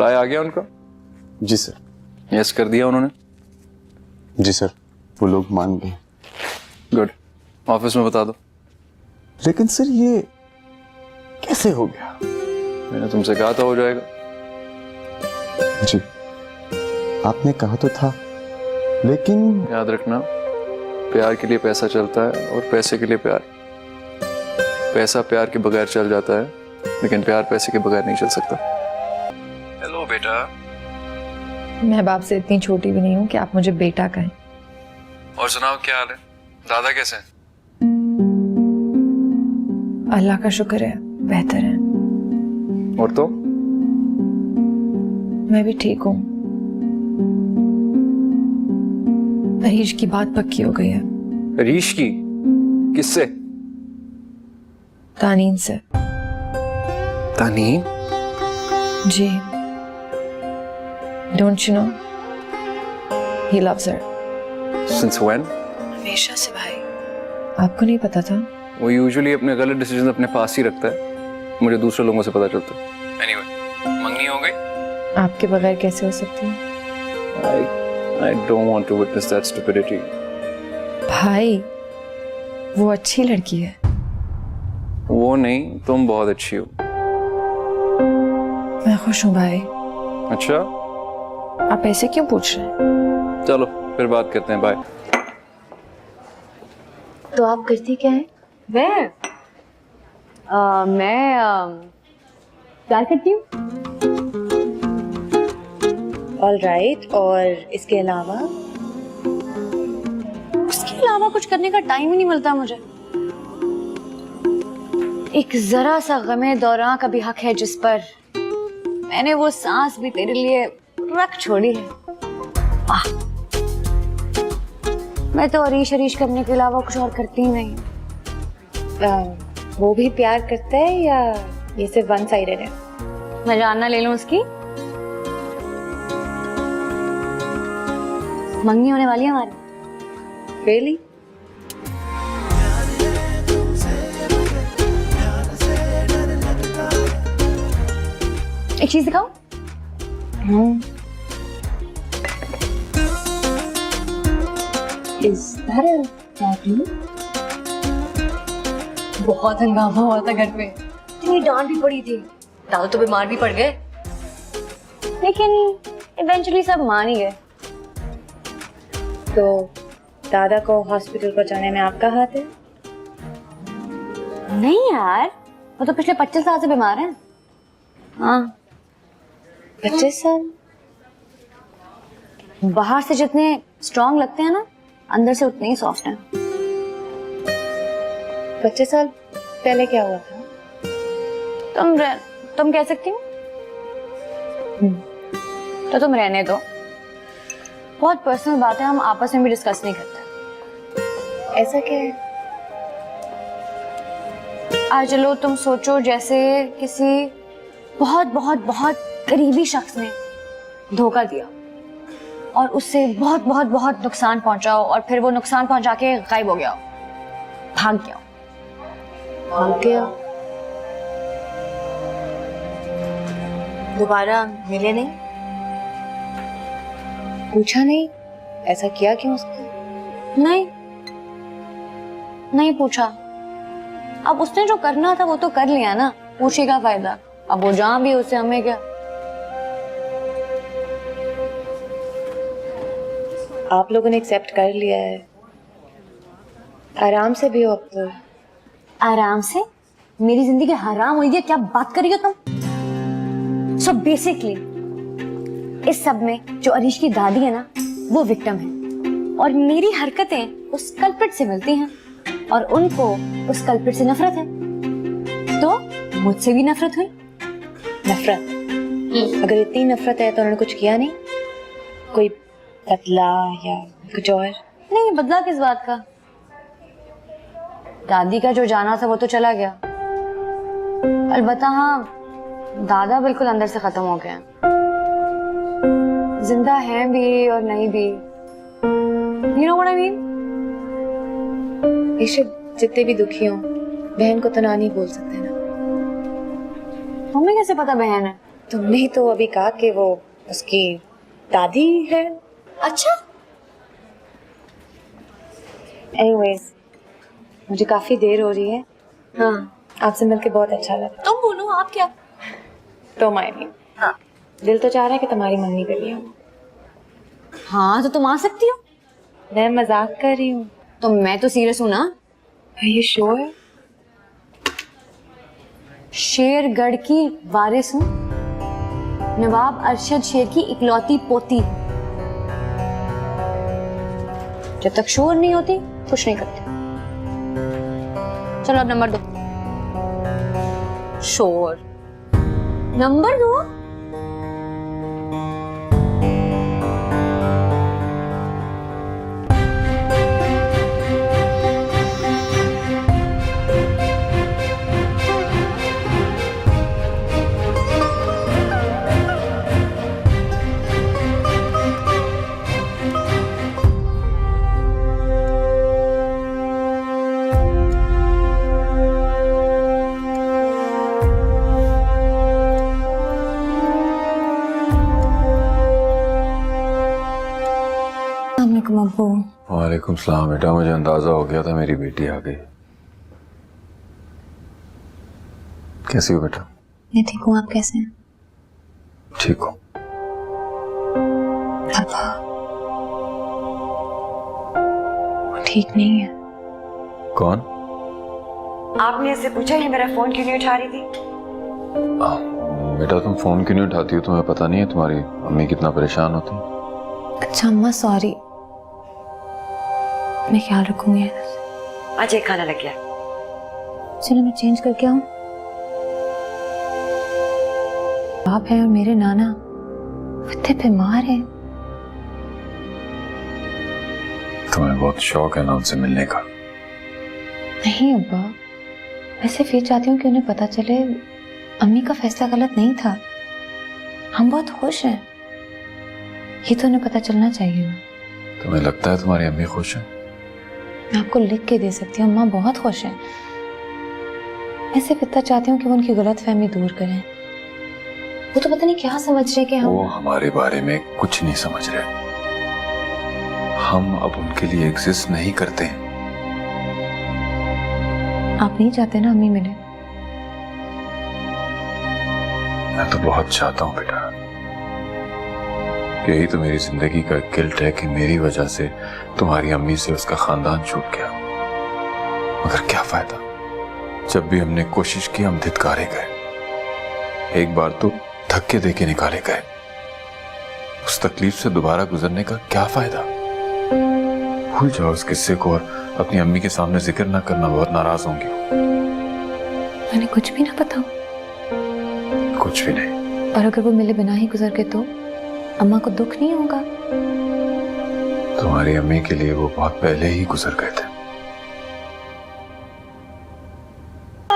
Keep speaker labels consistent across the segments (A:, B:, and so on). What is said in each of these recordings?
A: Reply आ गया उनका?
B: जी sir.
A: Yes कर दिया उन्होंने?
B: जी सर, वो लोग मान गए।
A: गुड, ऑफिस में बता दो।
B: लेकिन सर ये कैसे हो गया?
A: मैंने तुमसे कहा था हो जाएगा।
B: जी आपने कहा तो था, लेकिन
A: याद रखना, प्यार के लिए पैसा चलता है और पैसे के लिए प्यार। पैसा प्यार के बगैर चल जाता है, लेकिन प्यार पैसे के बगैर नहीं चल सकता। हेलो बेटा।
C: मैं बाप से इतनी छोटी भी नहीं हूँ कि आप मुझे बेटा कहें।
A: और सुनाओ, क्या हाल है? दादा कैसे हैं?
C: अल्लाह का शुक्र है, बेहतर है।
A: और तो
C: मैं भी ठीक हूँ। अरीश की बात पक्की हो गई है।
A: अरीश की? किससे?
C: तानीन से।
A: तानीन?
C: जी। Don't you know, he loves her.
A: Since when?
C: हमेशा से भाई। आपको नहीं पता था?
A: वो यूजुअली अपने गलत डिसीजन अपने पास ही रखता है, मुझे दूसरे लोगों से पता चलता है। एनीवे, मंगनी हो गई?
C: आपके बगैर कैसे हो सकती है?
A: I don't want to witness that stupidity.
C: भाई, वो अच्छी लड़की है।
A: वो नहीं, तुम बहुत अच्छी हो।
C: मैं खुश हूँ भाई।
A: अच्छा?
C: आप ऐसे क्यों पूछ रहे हैं?
A: चलो फिर बात करते हैं, बाय।
D: तो आप करती क्या है?
E: मैं प्यार करती हूँ।
D: ऑल राइट, और इसके अलावा?
E: उसके अलावा कुछ करने का टाइम ही नहीं मिलता मुझे। एक जरा सा गमे दौरां का भी हक है जिस पर मैंने वो सांस भी तेरे लिए रख छोड़ी है। मैं तो अरीश करने के अलावा कुछ और करती ही नहीं।
D: वो भी प्यार करता है या ये सिर्फ वन साइडेड है?
E: मैं जानना ले लूं उसकी? मंगनी होने वाली है हमारी।
D: Really?
E: एक चीज दिखाओ।
D: Is that a tattoo?
E: बहुत हंगामा हुआ था घर पे, इतनी डांट भी पड़ी थी, दादा तो बीमार भी पड़ गए, लेकिन इवेंचुअली सब मान ही गए।
D: तो दादा को हॉस्पिटल पहुंचाने में आपका हाथ है?
E: नहीं यार, वो तो पिछले 25 साल से बीमार हैं। हाँ,
D: 25 साल?
E: बाहर से जितने स्ट्रॉन्ग लगते हैं ना, अंदर से उतने ही सॉफ्ट हैं।
D: 25 साल पहले क्या हुआ था?
E: तुम कह सकती हो? तो तुम रहने दो, बहुत पर्सनल बात है, हम आपस में भी डिस्कस नहीं करते।
D: ऐसा क्या है?
E: आज चलो तुम सोचो, जैसे किसी बहुत बहुत बहुत करीबी शख्स ने धोखा दिया और उससे बहुत बहुत बहुत नुकसान पहुंचाओ, और फिर वो नुकसान पहुंचा के गायब हो गया, भाग गया।
D: भाग गया? दोबारा मिले नहीं? पूछा नहीं ऐसा किया क्यों उसने?
E: नहीं पूछा। अब उसने जो करना था वो तो कर लिया ना, पूछे का फायदा? अब वो जहां भी उससे हमें क्या।
D: आप लोगों ने एक्सेप्ट कर लिया है, आराम से भी हो अब तो।
E: आराम से? मेरी जिंदगी हराम हुई है, क्या बात कर रही हो तुम? सो बेसिकली इस सब में जो अरीश की दादी है ना, वो विक्टिम है, और मेरी हरकतें उस कल्प्रिट से मिलती हैं, और उनको उस कल्प्रिट से नफरत है, तो मुझसे भी नफरत हुई।
D: नफरत? अगर इतनी नफरत है तो उन्होंने कुछ किया नहीं? कोई बदला या कुछ और?
E: नहीं, बदला किस बात का? दादी का जो जाना था वो तो चला गया, अलबत्ता हाँ, दादा बिल्कुल अंदर से खत्म हो गए, जिंदा हैं भी और नहीं भी। You know what I mean?
D: बेशक जितने भी दुखी हो, बहन को तो ना नहीं बोल सकते ना।
E: हमें कैसे पता बहन है?
D: तुमने ही तो अभी कहा कि वो उसकी दादी है।
E: अच्छा,
D: एनीवेज, मुझे काफी देर हो रही है।
E: हाँ
D: आपसे मिलके बहुत अच्छा लगा।
E: तुम बोलो, आप क्या?
D: तो मायनी,
E: हाँ
D: दिल तो चाह रहा है कि तुम्हारी मम्मी के लिए।
E: हाँ, तो तुम आ सकती हो।
D: मैं मजाक कर रही हूँ।
E: तो मैं तो सीरियस हूँ ना।
D: ये शो है।
E: शेरगढ़ की वारिस हूँ, नवाब अरशद शेर की इकलौती पोती। जब तक शोर नहीं होती कुछ नहीं करती। चलो अब नंबर दो। शोर नंबर दो। अब्बू।
F: वालेकुम सलाम बेटा, मुझे अंदाजा हो गया था मेरी बेटी आ गई। कैसी हो बेटा?
E: मैं ठीक हूँ, आप कैसे हैं?
F: ठीक हो?
E: पापा ठीक नहीं है।
F: कौन?
G: आपने इससे पूछा ये मेरा फोन क्यों नहीं उठा रही थी?
F: बेटा तुम फोन क्यों नहीं उठाती हो? तुम्हें पता नहीं है तुम्हारी अम्मी कितना परेशान होती है?
E: अच्छा अम्मा सॉरी, मैं ख्याल रखूंगी।
G: आज एक खाना लग गया।
E: चलो मैं चेंज करके आऊं। आप है और मेरे नाना इतने बीमार हैं।
F: तुम्हें बहुत शौक है ना उनसे मिलने का?
E: नहीं अब्बा, मैं सिर्फ ये चाहती हूँ कि उन्हें पता चले अम्मी का फैसला गलत नहीं था। हम बहुत खुश हैं, ये तो उन्हें पता चलना चाहिए ना।
F: तुम्हें लगता है तुम्हारी अम्मी खुश है?
E: मैं आपको लिख के दे सकती हूँ, अम्मा बहुत खुश हैं। मैं सिर्फ इतना चाहती हूँ कि वो उनकी गलतफहमी दूर करें। वो तो पता नहीं क्या समझ रहे कि
F: वो हमारे बारे में कुछ नहीं समझ रहे। हम अब उनके लिए एग्जिस्ट नहीं करते हैं।
E: आप नहीं चाहते ना अम्मी मिले?
F: मैं तो बहुत चाहता हूँ बेटा। यही तो मेरी जिंदगी का गिल्ट है कि मेरी वजह से तुम्हारी अम्मी से उसका खानदान छूट गया। मगर क्या फायदा, जब भी हमने कोशिश की हम धिक्कारे गए। एक बार तो धक्के देके निकाले गए। उस तकलीफ से दोबारा गुजरने का क्या फायदा? भूल जाओ उस किस्से को और अपनी अम्मी के सामने जिक्र ना करना, बहुत नाराज होंगी।
E: मैंने कुछ भी ना बताऊं?
F: कुछ भी नहीं।
E: और अगर वो मिले बिना ही गुजर गए तो अम्मा को दुख नहीं होगा?
F: तुम्हारी अम्मी के लिए वो बहुत पहले ही गुजर गए थे।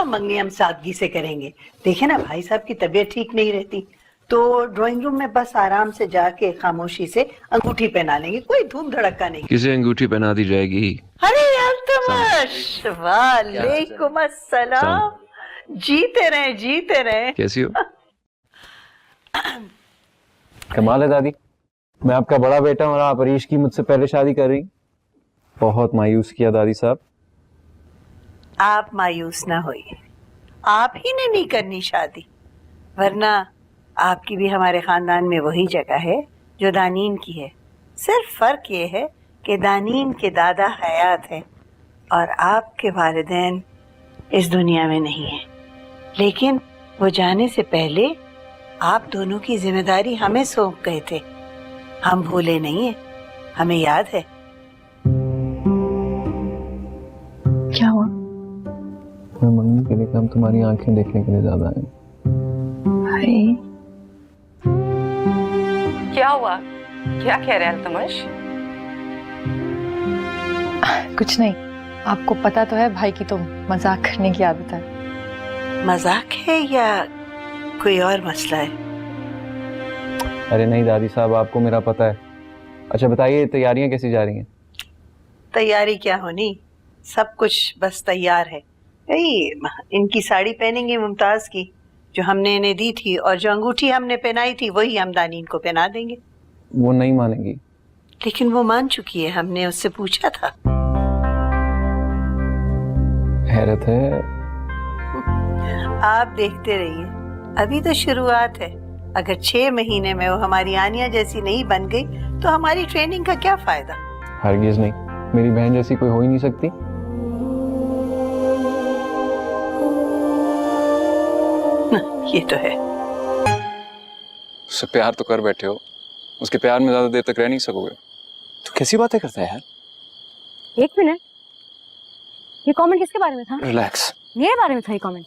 G: मंगनी हम सादगी से करेंगे। देखे ना भाई साहब की तबीयत ठीक नहीं रहती, तो ड्राइंग रूम में बस आराम से जाके खामोशी से अंगूठी पहना लेंगे। कोई धूम धड़का नहीं।
A: किसे अंगूठी पहना दी जाएगी?
G: अरे अल्तमश, वालेकुम अस्सलाम। जीते रहे जीते रहे।
A: कैसी हो?
H: कमाल है दादी, मैं आपका बड़ा बेटा हूं और आप अरीश की मुझसे पहले शादी कर रही। बहुत मायूस किया दादी साहब।
G: आप मायूस ना होइए, आप ही ने नहीं करनी शादी, वरना आपकी भी हमारे खानदान में वही जगह है जो दानीन की है। सिर्फ फर्क ये है कि दानीन के दादा हयात हैं और आपके वालिदैन इस दुनिया में नहीं है। लेकिन वो जाने से पहले आप दोनों की जिम्मेदारी हमें सौंप गए थे। हम भूले नहीं है, हमें याद है।
E: क्या हुआ?
H: मैं मम्मी के लिए हम तुम्हारी आंखें देखने के लिए ज्यादा आए।
E: भाई
I: क्या हुआ? क्या कह रहे हैं अल्तमश?
C: कुछ नहीं, आपको पता तो है भाई की तो मजाक करने की आदत है।
G: मजाक है या कोई और मसला है?
H: अरे नहीं दादी साहब, आपको मेरा पता है। अच्छा बताइए, तैयारियां कैसी जा रही हैं?
G: तैयारी क्या होनी, सब कुछ बस तैयार है। यही इनकी साड़ी पहनेंगे मुमताज की, जो हमने इन्हें दी थी और जो अंगूठी हमने पहनाई थी वही हम दानीन को पहना देंगे।
H: वो नहीं मानेगी।
G: लेकिन वो मान चुकी है, हमने उससे पूछा था।
H: हैरत है।
G: आप देखते रहिए, अभी तो शुरुआत है। अगर 6 महीने में वो हमारी आनिया जैसी नहीं बन गई तो हमारी ट्रेनिंग का क्या फायदा।
H: हरगिज नहीं, मेरी बहन जैसी कोई हो ही नहीं सकती।
G: ये तो है।
A: उससे प्यार तो कर बैठे हो, उसके प्यार में ज्यादा देर तक रह नहीं सकोगे।
B: तू कैसी बातें करता है यार?
E: एक मिनट, ये कमेंट किसके बारे में था?
A: रिलैक्स।
E: मेरे बारे में था ये कमेंट?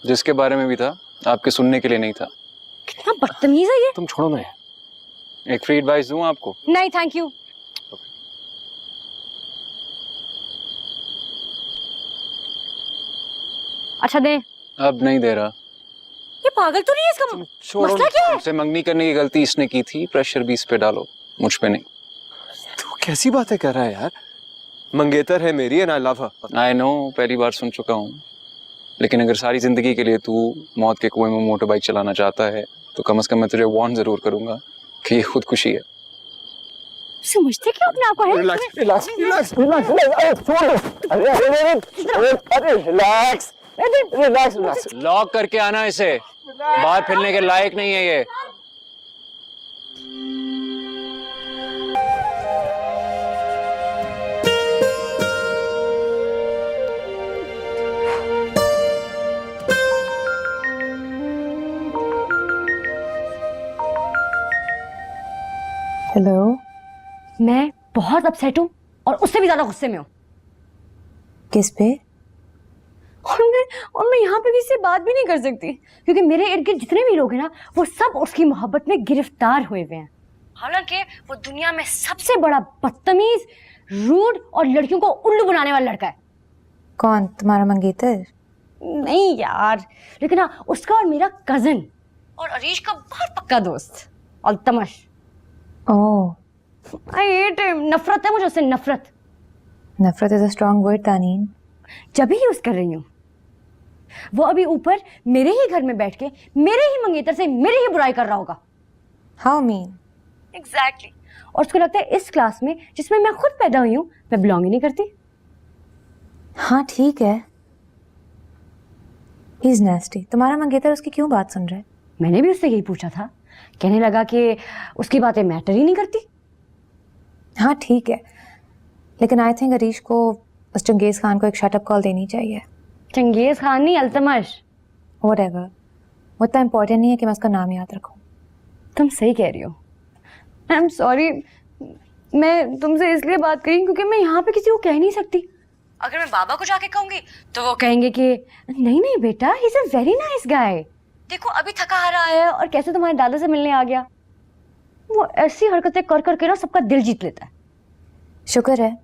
A: जिसके बारे में भी था, आपके सुनने के लिए नहीं था।
E: कितना बदतमीज है ये।
B: तुम छोड़ो ना यार।
A: एक फ्री एडवाइस दूं आपको?
E: नहीं थैंक यू। अच्छा दे।
A: अब नहीं दे रहा।
E: ये पागल तो नहीं है इसका?
A: छोड़ो,
E: मसला क्या है?
A: मुझसे मंगनी करने की गलती इसने की थी, प्रेशर भी इस पे डालो, मुझ पे नहीं।
B: तू कैसी बातें कर रहा है यार? मंगेतर है मेरी and I love her.
A: I know, पहली बार सुन चुका हूँ, लेकिन अगर सारी जिंदगी के लिए तू मौत के कुएं में मोटर बाइक चलाना चाहता है तो कम से कम मैं तुझे वार्न जरूर करूंगा कि ये खुदकुशी है।
E: समझते क्यों अपने आप को है?
B: Relax relax relax relax. छोड़। अरे रिलैक्स रिलैक्स रिलैक्स।
A: लॉक करके आना इसे, बाहर फिरने के लायक नहीं है ये।
D: हेलो।
E: मैं बहुत अपसेट हूँ और उससे भी ज्यादा गुस्से में हूँ।
D: किस पे?
E: और मैं यहाँ पे किसी से बात भी नहीं कर सकती क्योंकि मेरे इर्द गिर्द जितने भी लोग हैं ना वो सब उसकी मोहब्बत में गिरफ्तार हुए हुए हैं। हालांकि वो दुनिया में सबसे बड़ा बदतमीज, रूड और लड़कियों को उल्लू बनाने वाला लड़का है।
D: कौन? तुम्हारा मंगेतर?
E: नहीं यार, लेकिन हाँ उसका और मेरा कजन और अरीश का बहुत पक्का दोस्त Altamash.
D: Oh.
E: I hate him. नफरत है मुझे उससे, नफरत।
D: नफरत is a strong word Taneen.
E: जब भी यूज कर रही हूँ। वो अभी ऊपर मेरे ही घर में बैठ के मेरे ही मंगेतर से मेरी ही बुराई कर रहा होगा।
D: How mean?
E: एग्जैक्टली। और उसको लगता है इस क्लास में जिसमें मैं खुद पैदा हुई हूँ मैं बिलोंग ही नहीं करती।
D: हाँ ठीक है। He is नेस्टी। तुम्हारा मंगेतर उसकी क्यों बात सुन रहा है?
E: मैंने भी उससे यही पूछा था, कहने लगा कि उसकी बातें मैटर ही नहीं करती।
D: हाँ ठीक है, लेकिन आई थिंक अरीश को उस चंगेज खान को एक शटअप कॉल देनी चाहिए।
E: चंगेज खान नहीं, अल्तमश।
D: व्हाटएवर, वो इतना इम्पोर्टेंट नहीं है कि मैं उसका नाम याद रखूं।
E: तुम सही कह रही हो। आई एम सॉरी, मैं तुमसे इसलिए बात करी क्योंकि मैं यहाँ पे किसी को कह नहीं सकती। अगर मैं बाबा को जाके कहूंगी तो वो कहेंगे कि नहीं नहीं बेटा, he is a very nice guy. देखो अभी थका हारा आया और कैसे तुम्हारे दादा से मिलने आ गया। वो ऐसी हरकतें कर करके ना सबका दिल जीत लेता है।
D: शुक्र है,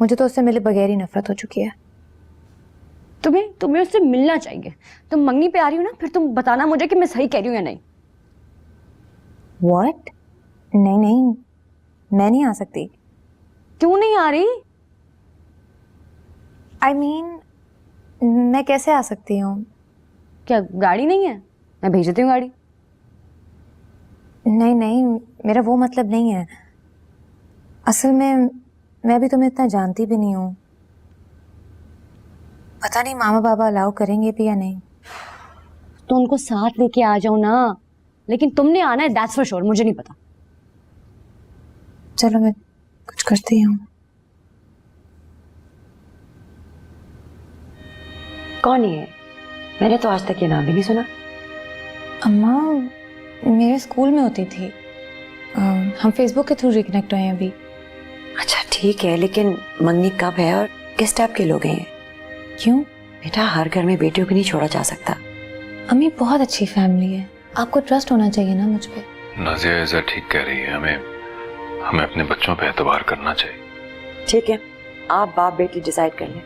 D: मुझे तो उससे मिले बगैर ही नफरत हो चुकी है।
E: तुम्हें उससे मिलना चाहिए। तुम मंगनी पे आ रही हो ना, फिर तुम बताना मुझे कि मैं सही कह रही हूँ या नहीं।
D: व्हाट? नहीं नहीं, मैं नहीं आ सकती।
E: क्यों नहीं आ रही?
D: आई मीन, मैं कैसे आ सकती हूँ?
E: क्या गाड़ी नहीं है? मैं भेज देती हूँ गाड़ी।
D: नहीं नहीं, मेरा वो मतलब नहीं है। असल में मैं भी तुम्हें इतना जानती भी नहीं हूँ। पता नहीं मामा बाबा अलाउ करेंगे भी या नहीं।
E: तो उनको साथ लेके आ जाओ ना, लेकिन तुमने आना है, दैट्स फॉर श्योर। मुझे नहीं पता।
D: चलो मैं कुछ करती हूँ।
E: कौन है? मैंने तो आज तक ये नाम भी नहीं सुना।
D: अम्मा मेरे स्कूल में होती थी। हम फेसबुक के थ्रू रिकनेक्ट हुए हैं अभी।
J: अच्छा ठीक है, लेकिन मंगनी कब है और किस टाइप के लोग हैं?
D: क्यों?
J: बेटा हर घर में बेटियों को नहीं छोड़ा जा सकता।
D: अम्मी बहुत अच्छी फैमिली है, आपको ट्रस्ट होना चाहिए ना मुझ पे।
F: नाजिया ऐसा ठीक कह रही है, हमें अपने बच्चों पे एतबार करना चाहिए।
J: ठीक है, आप बाप बेटी डिसाइड कर लें।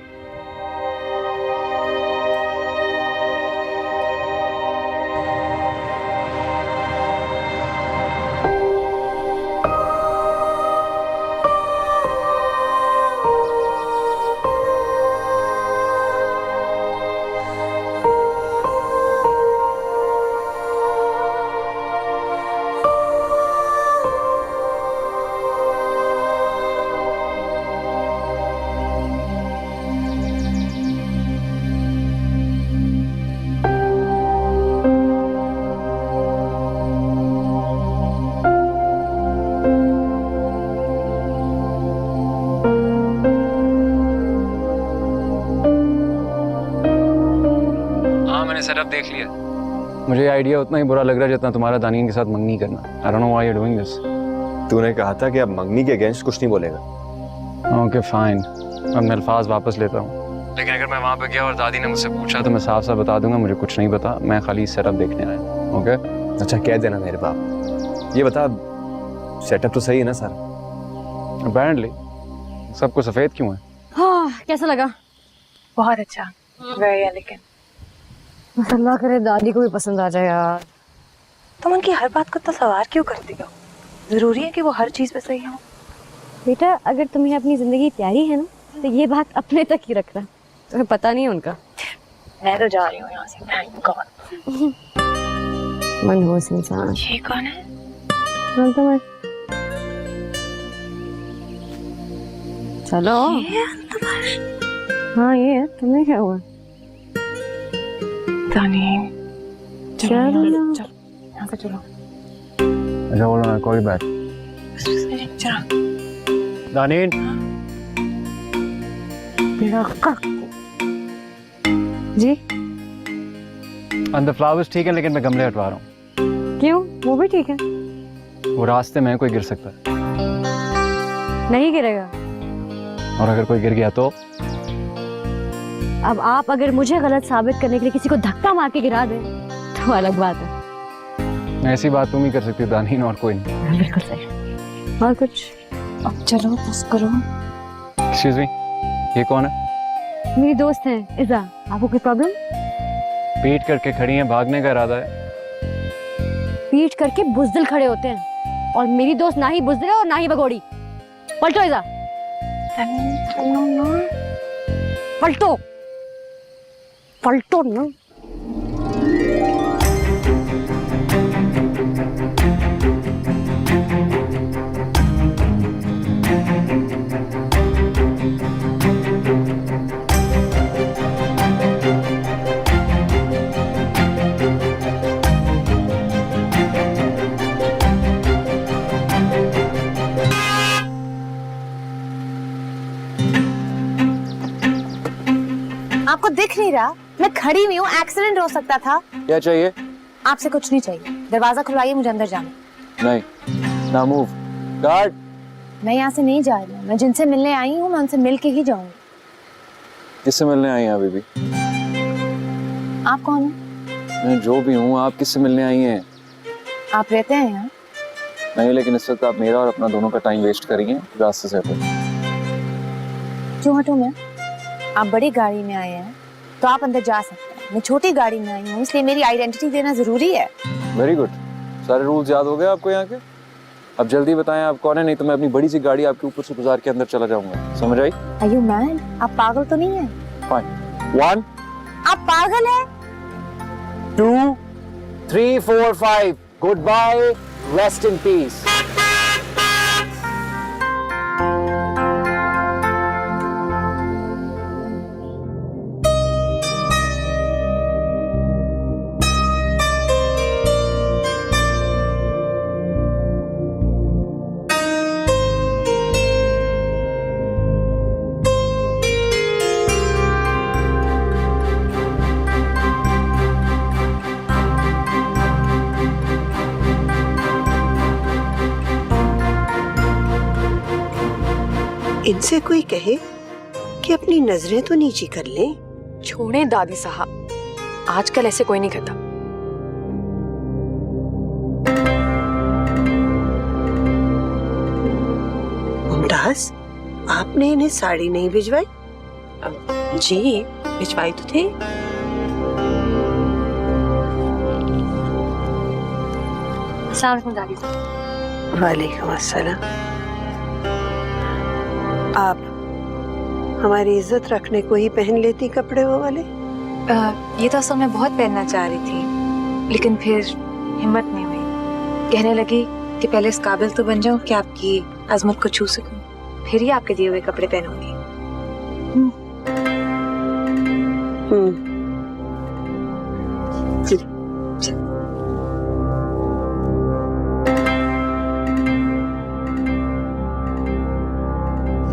H: मैंने सेटअप देख लिया। मुझे आइडिया उतना ही बुरा लग रहा है जितना तुम्हारा दानीन के साथ मंगनी करना। I don't know why you doing this.
B: तूने कहा था कि अब मंगनी के अगेंस्ट कुछ नहीं बोलेगा।
H: ओके फाइन, अब मैं अल्फाज वापस लेता हूँ। लेकिन अगर मैं वहाँ पे गया और दादी ने मुझसे पूछा तो मैं साफ साफ बता दूंगा मुझे कुछ नहीं पता, मैं खाली सेटअप देखने आया। ओके
B: अच्छा कह देना मेरे बाप। ये बता सेटअप तो सही है ना सारा?
H: अपेरेंटली सबको सफेद क्यों है?
E: हाँ, कैसा लगा?
C: बहुत अच्छा, वेरी एलिगेंट।
E: अल्लाह करे दादी को भी पसंद आ जाए यार।
C: तुम उनकी हर बात को तो सवार क्यों करती हो? जरूरी है कि वो हर चीज पे सही हो?
E: बेटा अगर तुम्हें अपनी जिंदगी प्यारी है ना तो ये बात अपने तक ही रखना, तुम्हें पता नहीं है उनका।
C: मैं तो जा रही हूँ यहाँ से, थैंक गॉड।
E: मनहूस इंसान।
C: ये कौन है?
E: तो मैं चलो। हाँ ये है, तुम्हें क्या हुआ?
C: दानीन
E: चलो
C: यहाँ से चलो।
H: अच्छा बोलो ना, कोई बात।
C: चलो
H: दानीन
E: जी।
H: अंदर फ्लावर्स ठीक है लेकिन मैं गमले हटवा रहा हूँ।
E: क्यों? वो भी ठीक है।
H: वो रास्ते में कोई गिर सकता है।
E: नहीं गिरेगा।
H: और अगर कोई गिर गया तो?
E: अब आप अगर मुझे गलत साबित करने के लिए किसी को धक्का मार के गिरा दे तो अलग बात है।
H: ऐसी बात तुम ही कर सकती हो दानीन, और कोई नहीं।
E: बिल्कुल सही। और कुछ?
C: अब चलो बस करो।
H: एक्सक्यूज मी, ये कौन है?
E: मेरी दोस्त है इज़ा। आपको कोई प्रॉब्लम?
H: पीट करके खड़ी है, भागने का इरादा है?
E: पीट करके बुज़दिल खड़े होते हैं, और मेरी दोस्त ना ही बुज़दिल है और ना ही भगोड़ी। पलटो इज़ा, पलटो पलटो ना।
D: आपको दिख नहीं रहा? मैं खड़ी हुई हूँ, एक्सीडेंट हो सकता था।
A: क्या चाहिए?
D: आपसे कुछ नहीं चाहिए, दरवाजा खुलवाइए, मुझे अंदर जाना।
A: नहीं ना मूव। गार्ड।
D: मैं यहाँ से नहीं जा रही हूँ, मैं जिनसे मिलने आई हूँ मैं उनसे मिल के ही जाऊंगी।
A: किससे मिलने आई हैं अभी भी?
D: आप कौन हैं?
A: मैं जो भी हूँ, आप किससे मिलने आई हैं?
D: आप रहते हैं यहाँ?
A: नहीं, लेकिन इस वक्त आप मेरा और अपना दोनों का टाइम वेस्ट करिए, रास्ते से हटो।
D: क्यों हटूं मैं? आप बड़ी गाड़ी में आए हैं तो आप अंदर जा सकते हैं, मैं छोटी गाड़ी में आई हूँ इसलिए मेरी आइडेंटिटी देना जरूरी है।
A: वेरी गुड, सारे रूल्स याद हो गए आपको यहाँ के? अब जल्दी बताएं आप कौन है, नहीं तो मैं अपनी बड़ी सी गाड़ी आपके ऊपर से गुजार के अंदर चला जाऊंगा। समझ आई?
D: Are you mad? आप पागल तो नहीं है?
A: फाइन। 1
D: आप पागल है?
B: 2 3 4 5 good bye, rest in peace.
G: इनसे कोई कहे कि अपनी नजरें तो नीची कर लें।
C: छोड़ें दादी साहब, आजकल ऐसे कोई नहीं करता।
G: मुमताज, आपने इन्हें साड़ी नहीं भिजवाई?
J: जी भिजवाई तो थी।
C: अस्सलाम वालेकुम दादी।
G: वालेकुम अस्सलाम। आप हमारी इज्जत रखने को ही पहन लेती कपड़े वो वाले?
C: ये तो असल में बहुत पहनना चाह रही थी, लेकिन फिर हिम्मत नहीं हुई। कहने लगी कि पहले इस काबिल तो बन जाऊं कि आपकी अजमत को छू सकूं, फिर ही आपके दिए हुए कपड़े पहनूंगी।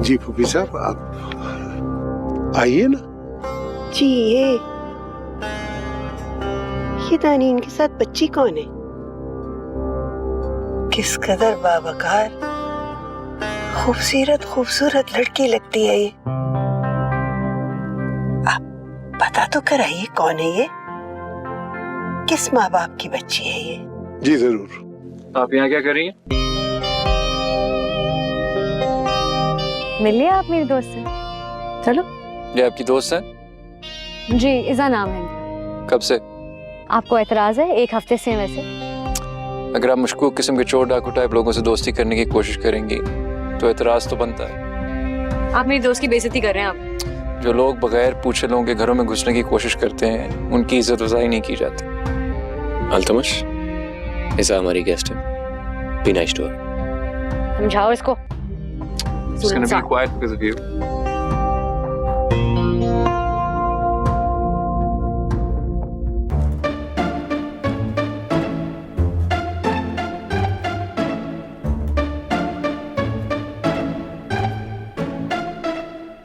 K: जी फूफी साहब, आप आइए ना।
G: जी ये ये दानीन के साथ बच्ची कौन है? किस कदर बावकार खूबसूरत लड़की लगती है ये। आप पता तो कराइए कौन है ये, किस माँ बाप की बच्ची है ये?
A: जी जरूर।
H: आप यहाँ क्या कर रही हैं?
E: मिल लिया आप मेरे दोस्त से? चलो।
A: ये आपकी दोस्त है?
E: जी, इज़ा नाम है इनका।
A: कब से?
E: आपको एतराज है? 1 हफ्ते से वैसे।
A: अगर आप मशकूक किस्म के चोर डाकू टाइप लोगों से दोस्ती करने की कोशिश करेंगी तो एतराज तो बनता है।
E: आप मेरी दोस्त की बेइज्जती कर रहे हैं आप।
A: जो लोग बगैर पूछे लोगों के घरों में घुसने की कोशिश करते हैं उनकी इज्जत अफजाई नहीं की जाती।
B: अल्तमश, ऐसा हमारी गेस्ट है, बी नाइस टू हर।
E: समझाओ इसको।
A: It's gonna be quiet because of you.